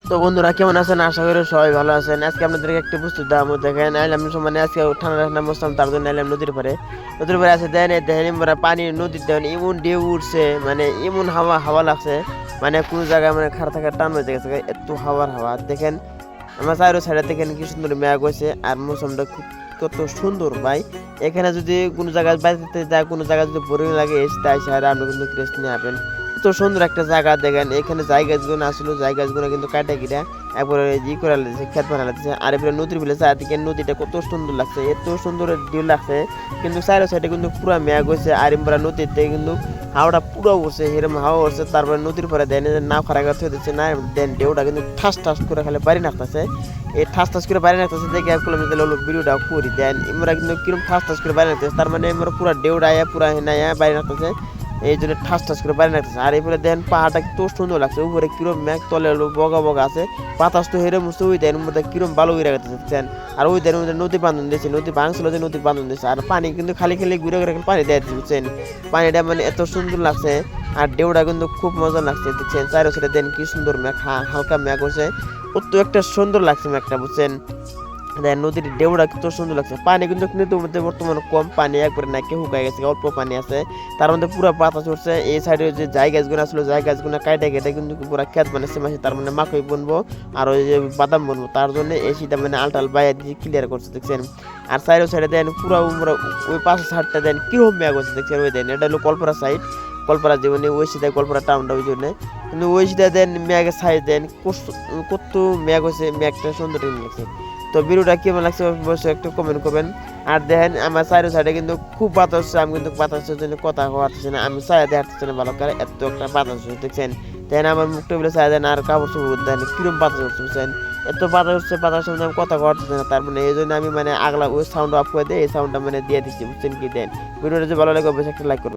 তো বন্ধুরা কেমন আছেন? আশা করি সবাই ভালো আছেন। আজকে আপনাদেরকে একটি বস্তু দাম দেখেন আইলাম মানে আজকে ঠান্ডা ঠান্ডা মৌসুম, তার জন্য আইলাম নদীর পরে আছে দেন দেখেন আমরা পানি নদীর দেন এমন ঢেউ উঠছে, মানে এমন হাওয়া হাওয়া লাগছে, মানে কোনো জায়গায় মানে খাড়া থাকার টান হয়ে গেছে, এত হাওয়ার হাওয়া দেখেন। আমার চারো সাইডে দেখেন কি সুন্দর মেঘ হয়েছে, আর মৌসুমটা খুব কত সুন্দর ভাই। এখানে যদি কোনো জায়গায় বাইরে যায়, কোনো জায়গায় যদি বোরিং লাগে তাই সাইডে আপনি কিন্তু রেস্ট নিয়ে আসবেন। এত সুন্দর একটা জায়গা দেখেন, এখানে জায়গাগুলো আসলে জায়গাগুলো কিন্তু কাটা কিটা একবারে ই করে লাগছে, খেত বানা লাগছে। আর এবারে নদীর বলে চারদিকে নদীটা কত সুন্দর লাগছে, এত সুন্দর ডিউ লাগছে। কিন্তু চারো সাইডে কিন্তু পুরো মেঘ হয়েছে, আর এবার নদীতে কিন্তু হাওয়াটা পুরো উঠছে, এরকম হাওয়া উঠছে। তারপরে নদীর পরে দেন নাও খারাপ হয়ে দিচ্ছে না, দেন ঢেউটা কিন্তু ঠাস ঠাস করে খালি বাড়ি নাচতেছে। এই ঠাস ঠাস করে বাড়ি নাচতেছে দেখে একগুলো মিলে হলো ভিডিওটা করি দেন। আমরা কিন্তু কিরম ঠাস ঠাস করে বাড়ি নাচতেছে, তার মানে আমরা পুরো ঢেউটা আয়া পুরা হেনায়া বাড়ি নাচতেছে, এই জন্য ঠাস ঠাস করে বাড়ি নাচতেছে। আর এরপরে দেন পাহাড়টা তো সুন্দর লাগছে, উপরে কিরম মেঘ তলে হলো বগা বগা আছে, বাতাস তো হেরে মুছতে ওই দেন মধ্যে কিরম ভালো হয়ে গেছে। আর ওই দেন মধ্যে নদী বান্ধন দিয়েছে, নদী ভাঙছিল যে নদী বান্ধন দিয়েছে, আর পানি কিন্তু খালি খালি ঘুরে ঘুরে পানি দেয় বুঝছেন। পানিটা মানে এত সুন্দর লাগছে, আর ঢেউটা কিন্তু খুব মজা লাগছে দেখছেন। চারো সাইডে দেন কি সুন্দর মেঘ, হালকা মেঘ হচ্ছে, অত একটা সুন্দর লাগছে মেঘটা বুঝছেন। দেন নদীর ঢেউটা কিন্তু সুন্দর লাগছে। পানি কিন্তু নদীর মধ্যে বর্তমানে কম, পানি একবারে নাকি শুকাই গেছে, অল্প পানি আছে, তার মধ্যে পুরো পাতা চড়ছে। এই সাইডে যে জায় গাছগুলো আসলে জায় গাছগুলো কাইটে কেটে কিন্তু পুরো খেত বানাচ্ছে মাসে, তার মানে মাকই বুনবো আর ওই যে বাদাম বুনবো, তার জন্য এই শীতটা মানে আলটাল বাইরে দিয়ে ক্লিয়ার করছে দেখছেন। আর সাইডে দেন পুরো ওই পাশের সাইডটা দেন কিরকম মেঘ হচ্ছে দেখছেন। ওই দেন এটা হলো কলপাড়া সাইড, কলপাড়া জীবনে ওই সিধা কলপাড়া টাউনটা ওই জন্য, কিন্তু ওই সিধা দেন মেঘের সাইড দেন কত মেঘ হয়েছে, মেঘটা সুন্দর লাগছে। তো ভিডিওটা কেমন লাগছে অবশ্যই একটু কমেন্ট করবেন। আর দেখেন আমার চারো সাইডে কিন্তু খুব বাতাস হচ্ছে, আমি কিন্তু বাতাসের জন্য কথা হওয়ারছি না, আমি চাই দেখাচ্ছি না ভালো করে, এত একটা বাতাস হচ্ছে দেখছেন। দেখেন আমার মুখটা বলে চাই দেন, আর কাপড় চোপড় দেন কিরম বাতাস হচ্ছে বুঝছেন, এত বাতাস হচ্ছে, বাতাসের মধ্যে আমি কথা হওয়ারছি না। তার মানে এই জন্য আমি মানে আগলা ওই সাউন্ড অফ করে দিই, এই সাউন্ডটা মানে দিয়ে দিচ্ছি বুঝছেন কি। দেন ভিডিওটা যদি ভালো লাগে অবশ্যই একটা লাইক করবেন।